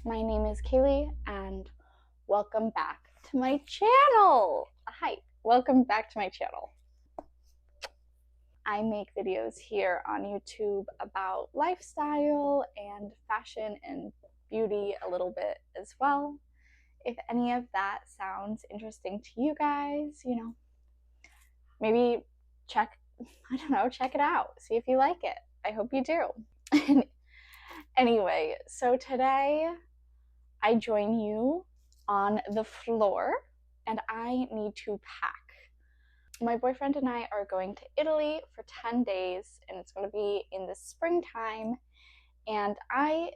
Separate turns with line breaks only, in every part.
My name is Kaylee, and welcome back to my channel. Hi, welcome back to my channel. I make videos here on YouTube about lifestyle and fashion and beauty a little bit as well. If any of that sounds interesting to you guys, maybe check it out. See if you like it. I hope you do. Anyway, so today I join you on the floor and I need to pack. My boyfriend and I are going to Italy for 10 days and it's going to be in the springtime, and I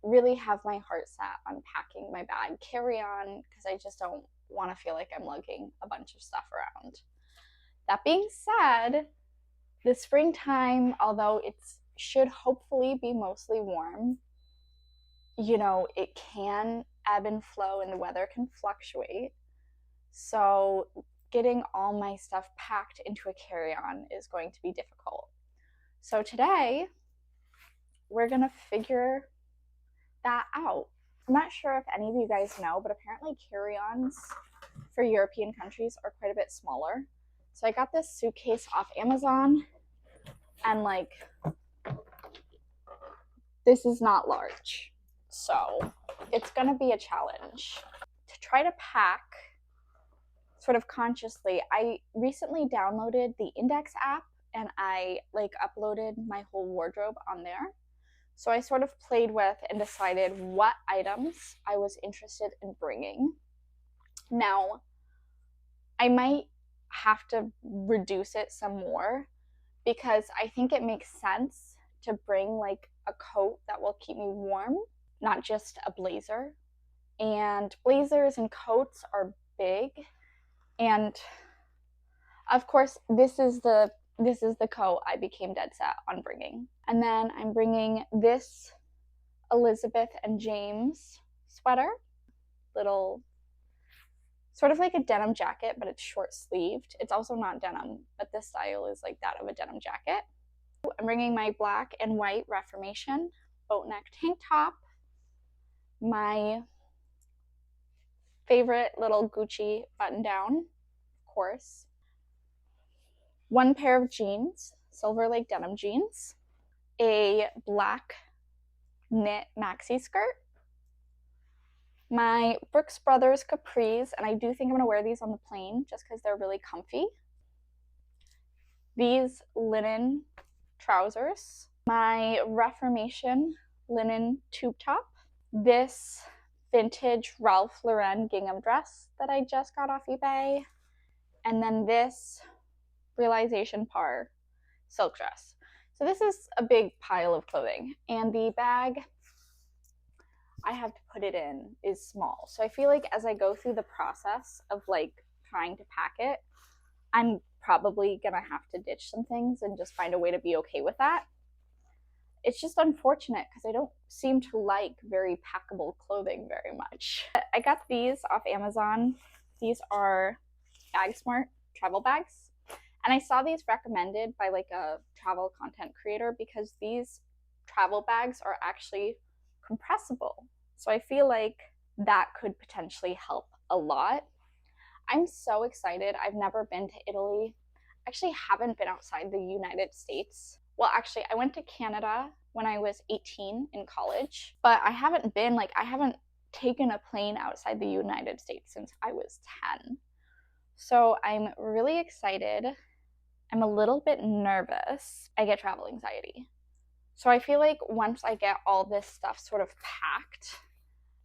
really have my heart set on packing my bag carry-on because I just don't want to feel like I'm lugging a bunch of stuff around. That being said, the springtime, although it should hopefully be mostly warm, it can ebb and flow and the weather can fluctuate. So getting all my stuff packed into a carry-on is going to be difficult. So today we're going to figure that out. I'm not sure if any of you guys know, but apparently carry-ons for European countries are quite a bit smaller. So I got this suitcase off Amazon, and this is not large. So it's going to be a challenge to try to pack sort of consciously. I recently downloaded the Index app and I uploaded my whole wardrobe on there. So I sort of played with and decided what items I was interested in bringing. Now, I might have to reduce it some more because I think it makes sense to bring a coat that will keep me warm, not just a blazer. And blazers and coats are big. And of course, this is the coat I became dead set on bringing. And then I'm bringing this Elizabeth and James sweater, little sort of like a denim jacket, but it's short sleeved. It's also not denim, but this style is like that of a denim jacket. I'm bringing my black and white Reformation boat neck tank top, my favorite little Gucci button down, of course, one pair of jeans, Silver Lake denim jeans, a black knit maxi skirt, my Brooks Brothers capris, and I do think I'm going to wear these on the plane just because they're really comfy, these linen trousers, my Reformation linen tube top, this vintage Ralph Lauren gingham dress that I just got off eBay, and then this Realization Par silk dress. So this is a big pile of clothing, and the bag I have to put it in is small. So I feel like as I go through the process of trying to pack it, I'm probably gonna have to ditch some things and just find a way to be okay with that. It's just unfortunate because I don't seem to like very packable clothing very much. I got these off Amazon. These are BagSmart travel bags. And I saw these recommended by a travel content creator because these travel bags are actually compressible. So I feel like that could potentially help a lot. I'm so excited. I've never been to Italy. I actually haven't been outside the United States. Well, actually, I went to Canada when I was 18 in college, but I haven't taken a plane outside the United States since I was 10. So I'm really excited. I'm a little bit nervous. I get travel anxiety. So I feel like once I get all this stuff sort of packed,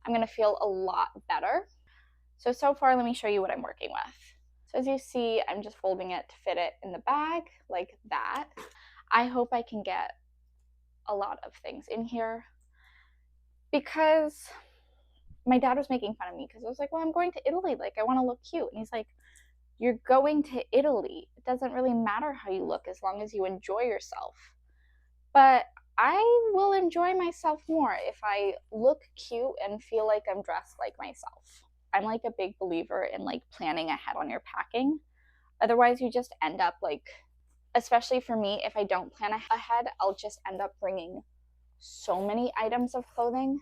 I'm gonna feel a lot better. So far, let me show you what I'm working with. So as you see, I'm just folding it to fit it in the bag like that. I hope I can get a lot of things in here because my dad was making fun of me because I was like, well, I'm going to Italy. I want to look cute. And he's like, you're going to Italy. It doesn't really matter how you look as long as you enjoy yourself. But I will enjoy myself more if I look cute and feel like I'm dressed like myself. I'm a big believer in planning ahead on your packing. Otherwise, you just end up especially for me, if I don't plan ahead, I'll just end up bringing so many items of clothing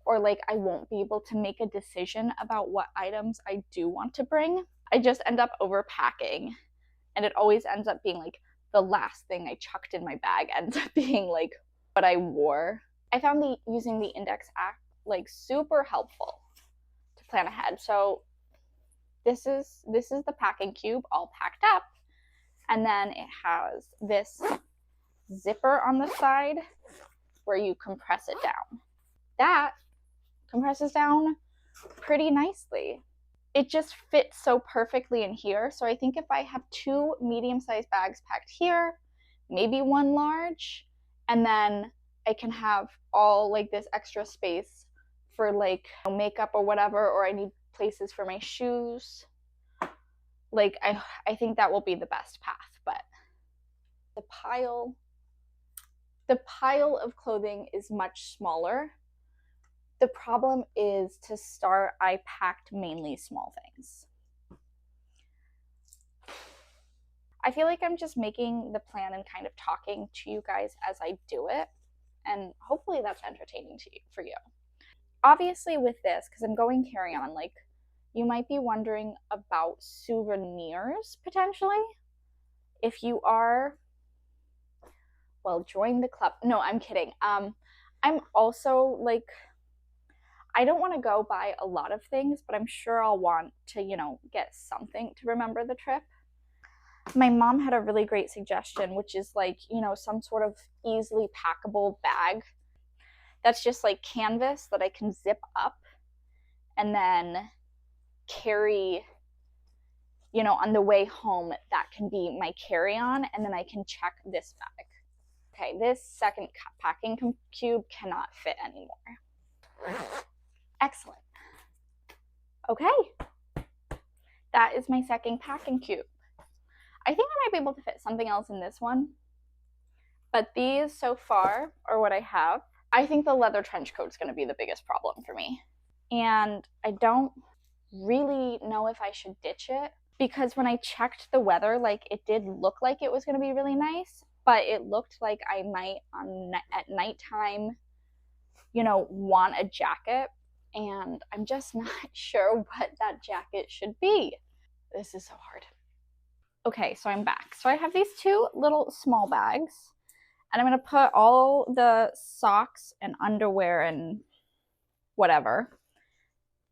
or like I won't be able to make a decision about what items I do want to bring. I just end up overpacking, and it always ends up being like the last thing I chucked in my bag ends up being like what I wore. I found using the Index app like super helpful to plan ahead. So this is the packing cube all packed up, and then it has this zipper on the side where you compress it down. That compresses down pretty nicely. It just fits so perfectly in here. So I think if I have 2 medium-sized bags packed here, maybe 1 large, and then I can have all like this extra space for like makeup or whatever, or I need places for my shoes. Like I think that will be the best path. But the pile of clothing is much smaller. The problem is, to start, I packed mainly small things. I feel like I'm just making the plan and kind of talking to you guys as I do it, and hopefully that's entertaining for you. Obviously with this, because I'm going carry-on, like, you might be wondering about souvenirs potentially. If you are, well, join the club. No, I'm kidding. I'm also like, I don't want to go buy a lot of things, but I'm sure I'll want to, get something to remember the trip. My mom had a really great suggestion, which is like, some sort of easily packable bag that's just like canvas that I can zip up and then carry, on the way home. That can be my carry-on, and then I can check this bag. Okay, this second packing cube cannot fit anymore. Excellent. Okay, that is my second packing cube. I think I might be able to fit something else in this one, but these so far are what I have. I think the leather trench coat is going to be the biggest problem for me, and I don't really know if I should ditch it, because when I checked the weather, like, it did look like it was going to be really nice, but it looked like I might at nighttime, want a jacket, and I'm just not sure what that jacket should be. This is so hard. Okay, so I'm back. So I have these 2 little small bags, and I'm going to put all the socks and underwear and whatever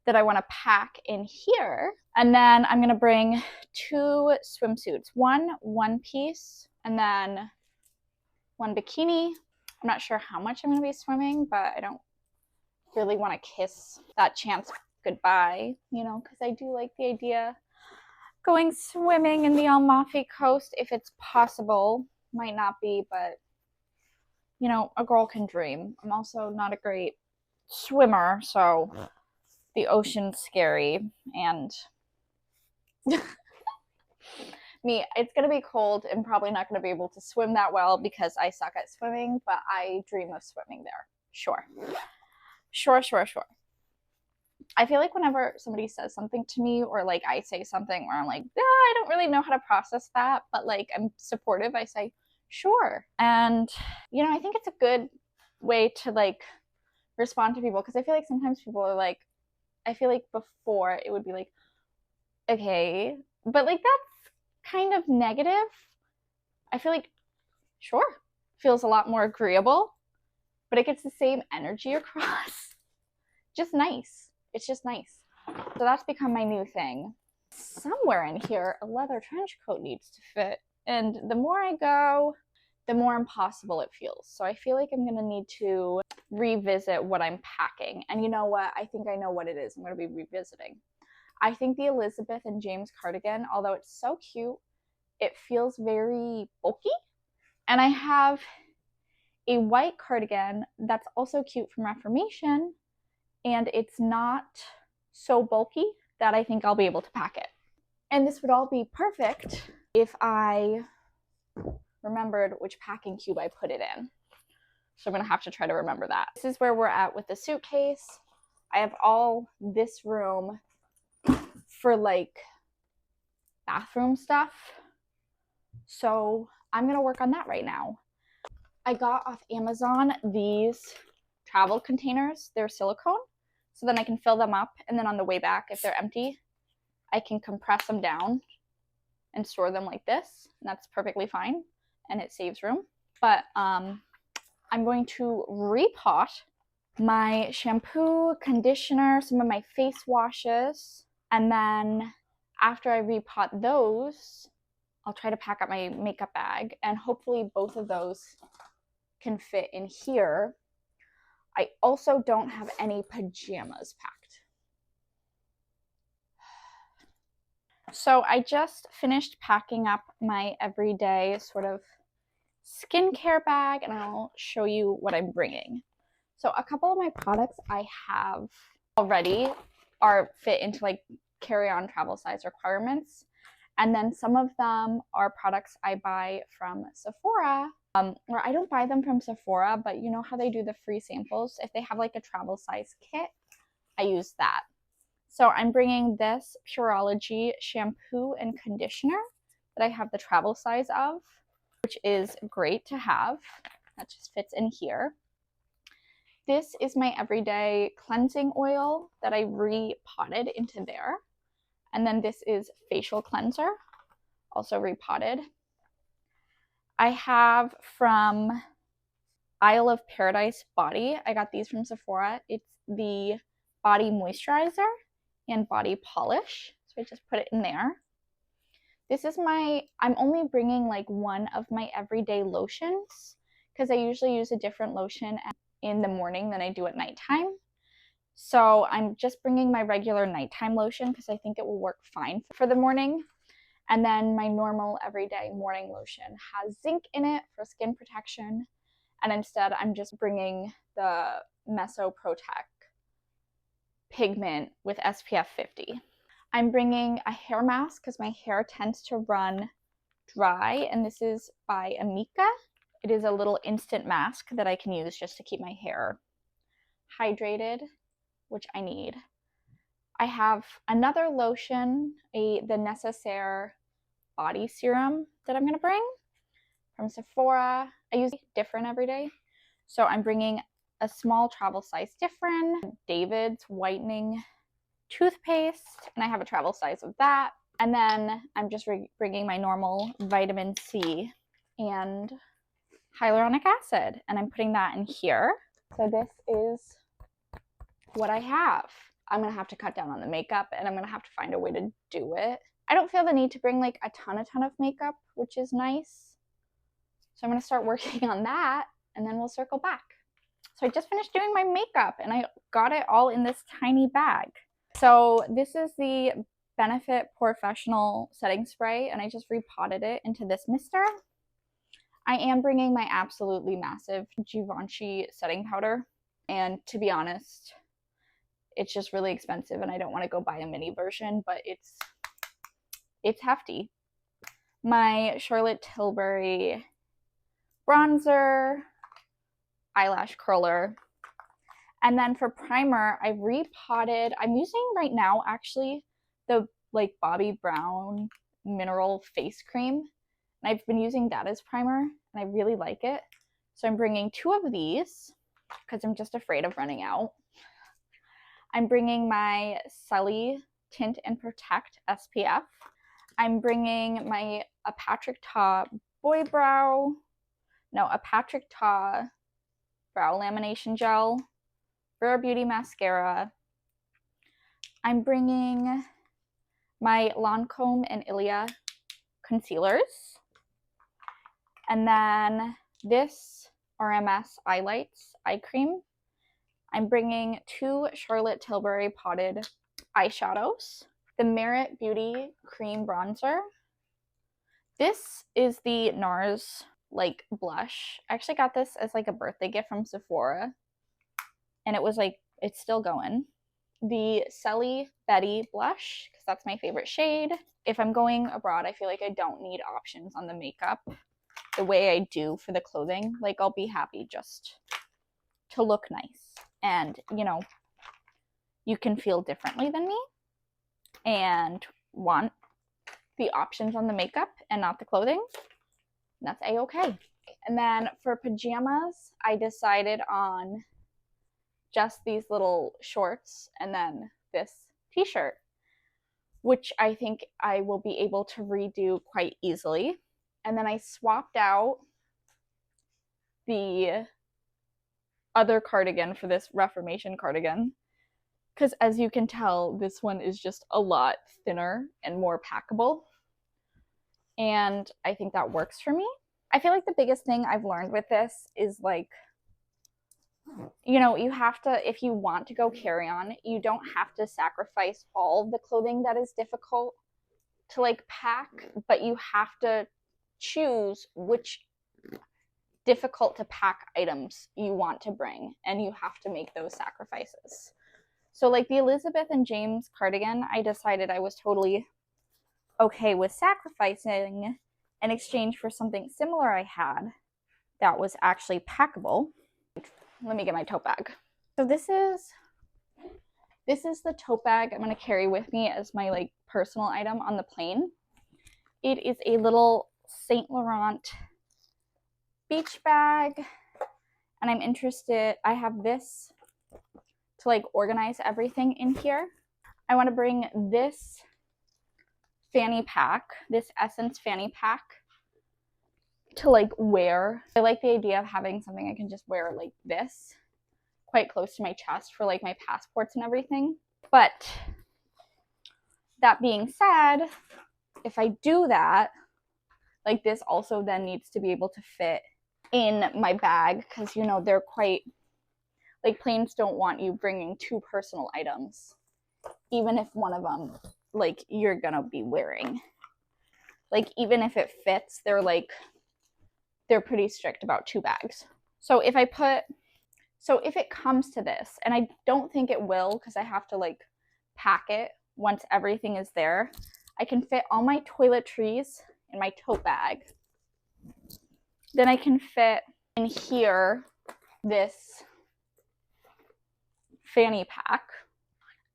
that I want to pack in here. And then I'm going to bring 2 swimsuits, one piece, and then 1 bikini. I'm not sure how much I'm going to be swimming, but I don't really want to kiss that chance goodbye, because I do like the idea going swimming in the Amalfi Coast if it's possible. Might not be, but a girl can dream. I'm also not a great swimmer, so the ocean's scary, and me, it's gonna be cold and probably not gonna be able to swim that well because I suck at swimming, but I dream of swimming there. Sure. I feel like whenever somebody says something to me, or like I say something where I'm like, I don't really know how to process that, but like I'm supportive, I say, sure. And, I think it's a good way to like respond to people, because I feel like sometimes people are like, I feel like before it would be like, okay, but like that's kind of negative. I feel like, sure, feels a lot more agreeable, but it gets the same energy across. Just nice. It's just nice. So that's become my new thing. Somewhere in here, a leather trench coat needs to fit. And the more I go, the more impossible it feels. So I feel like I'm going to need to revisit what I'm packing. And you know what? I think I know what it is I'm going to be revisiting. I think the Elizabeth and James cardigan, although it's so cute, it feels very bulky. And I have a white cardigan that's also cute from Reformation, and it's not so bulky that I think I'll be able to pack it. And this would all be perfect if I remembered which packing cube I put it in. So I'm gonna have to try to remember that. This is where we're at with the suitcase. I have all this room for like bathroom stuff. So I'm gonna work on that right now. I got off Amazon these travel containers. They're silicone, so then I can fill them up, and then on the way back, if they're empty, I can compress them down and store them like this, and that's perfectly fine, and it saves room. But I'm going to repot my shampoo, conditioner, some of my face washes, and then after I repot those, I'll try to pack up my makeup bag, and hopefully both of those can fit in here. I also don't have any pajamas packed. So I just finished packing up my everyday sort of skincare bag, and I'll show you what I'm bringing. So a couple of my products I have already are fit into like carry-on travel size requirements. And then some of them are products I buy from Sephora, or I don't buy them from Sephora, but you know how they do the free samples? If they have like a travel size kit, I use that. So I'm bringing this Pureology shampoo and conditioner that I have the travel size of, which is great to have. That just fits in here. This is my everyday cleansing oil that I repotted into there. And then this is facial cleanser, also repotted. I have from Isle of Paradise Body. I got these from Sephora. It's the body moisturizer and body polish. So I just put it in there. This is I'm only bringing like one of my everyday lotions because I usually use a different lotion in the morning than I do at nighttime. So I'm just bringing my regular nighttime lotion because I think it will work fine for the morning. And then my normal everyday morning lotion has zinc in it for skin protection. And instead I'm just bringing the Meso Protect pigment with SPF 50. I'm bringing a hair mask because my hair tends to run dry, and this is by Amika. It is a little instant mask that I can use just to keep my hair hydrated, which I need. I have another lotion, the Necessaire body serum that I'm going to bring from Sephora. I use different every day. So I'm bringing a small travel size different, David's whitening toothpaste, and I have a travel size of that. And then I'm just bringing my normal vitamin C and hyaluronic acid, and I'm putting that in here. So this is what I have. I'm gonna have to cut down on the makeup, and I'm gonna have to find a way to do it. I don't feel the need to bring like a ton of makeup, which is nice. So I'm gonna start working on that, and then we'll circle back. So I just finished doing my makeup, and I got it all in this tiny bag. So this is the Benefit Professional setting spray, and I just repotted it into this mister. I am bringing my absolutely massive Givenchy setting powder, and to be honest, it's just really expensive, and I don't want to go buy a mini version, but it's hefty. My Charlotte Tilbury bronzer, eyelash curler, and then for primer, I repotted. I'm using right now actually the like Bobbi Brown mineral face cream, and I've been using that as primer, and I really like it. So I'm bringing 2 of these because I'm just afraid of running out. I'm bringing my Sully Tint and Protect SPF. I'm bringing my a Patrick Ta brow lamination gel, Rare Beauty mascara. I'm bringing my Lancome and Ilia concealers. And then this RMS Eye Lights eye cream. I'm bringing 2 Charlotte Tilbury potted eyeshadows. The Merit Beauty cream bronzer. This is the NARS like blush. I actually got this as like a birthday gift from Sephora, and it was like, it's still going. The Selly Betty blush, because that's my favorite shade. If I'm going abroad, I feel like I don't need options on the makeup the way I do for the clothing. Like, I'll be happy just to look nice, and you know, you can feel differently than me and want the options on the makeup and not the clothing. That's a-okay. And then for pajamas, I decided on just these little shorts and then this t-shirt, which I think I will be able to redo quite easily. And then I swapped out the other cardigan for this Reformation cardigan, because as you can tell, this one is just a lot thinner and more packable. And I think that works for me. I feel like the biggest thing I've learned with this is like, you know, you have to, if you want to go carry on, you don't have to sacrifice all of the clothing that is difficult to like pack, but you have to choose which difficult to pack items you want to bring, and you have to make those sacrifices. So like the Elizabeth and James cardigan, I decided I was totally okay with sacrificing in exchange for something similar I had that was actually packable. Let me get my tote bag. So this is the tote bag I'm going to carry with me as my like personal item on the plane. It is a little Saint Laurent beach bag, and I'm interested, I have this to like organize everything in here. I want to bring this fanny pack, this Essence fanny pack, to like wear. I like the idea of having something I can just wear like this, quite close to my chest for like my passports and everything. But that being said, if I do that, like this also then needs to be able to fit in my bag, because you know they're quite, like planes don't want you bringing two personal items, even if one of them like you're gonna be wearing. Like even if it fits, they're pretty strict about two bags. So if it comes to this, and I don't think it will because I have to like pack it once everything is there, I can fit all my toiletries in my tote bag. Then I can fit in here this fanny pack.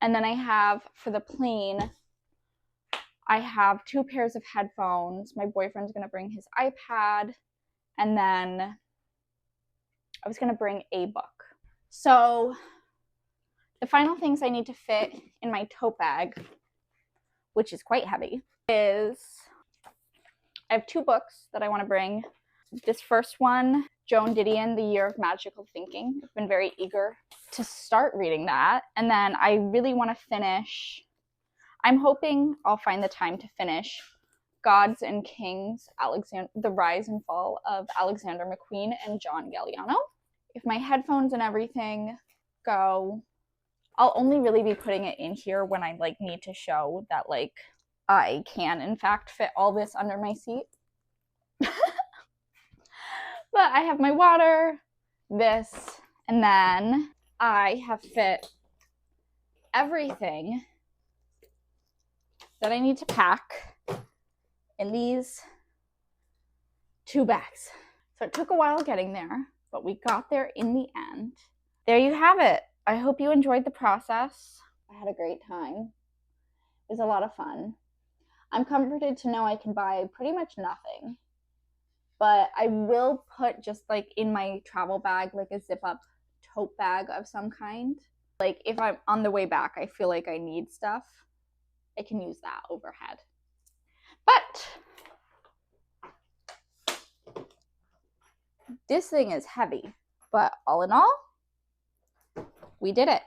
And then I have, for the plane, I have 2 pairs of headphones. My boyfriend's gonna bring his iPad, and then I was gonna bring a book. So the final things I need to fit in my tote bag, which is quite heavy, is I have 2 books that I want to bring. This first one, Joan Didion, The Year of Magical Thinking. I've been very eager to start reading that. And then I really want to finish, I'm hoping I'll find the time to finish Gods and Kings, The Rise and Fall of Alexander McQueen and John Galliano. If my headphones and everything go, I'll only really be putting it in here when I like need to show that like I can in fact fit all this under my seat. But I have my water, this, and then I have fit everything that I need to pack in these 2 bags. So it took a while getting there, but we got there in the end. There you have it. I hope you enjoyed the process. I had a great time. It was a lot of fun. I'm comforted to know I can buy pretty much nothing, but I will put just like in my travel bag, like a zip up tote bag of some kind. Like if I'm on the way back, I feel like I need stuff, I can use that overhead. But this thing is heavy, but all in all, we did it.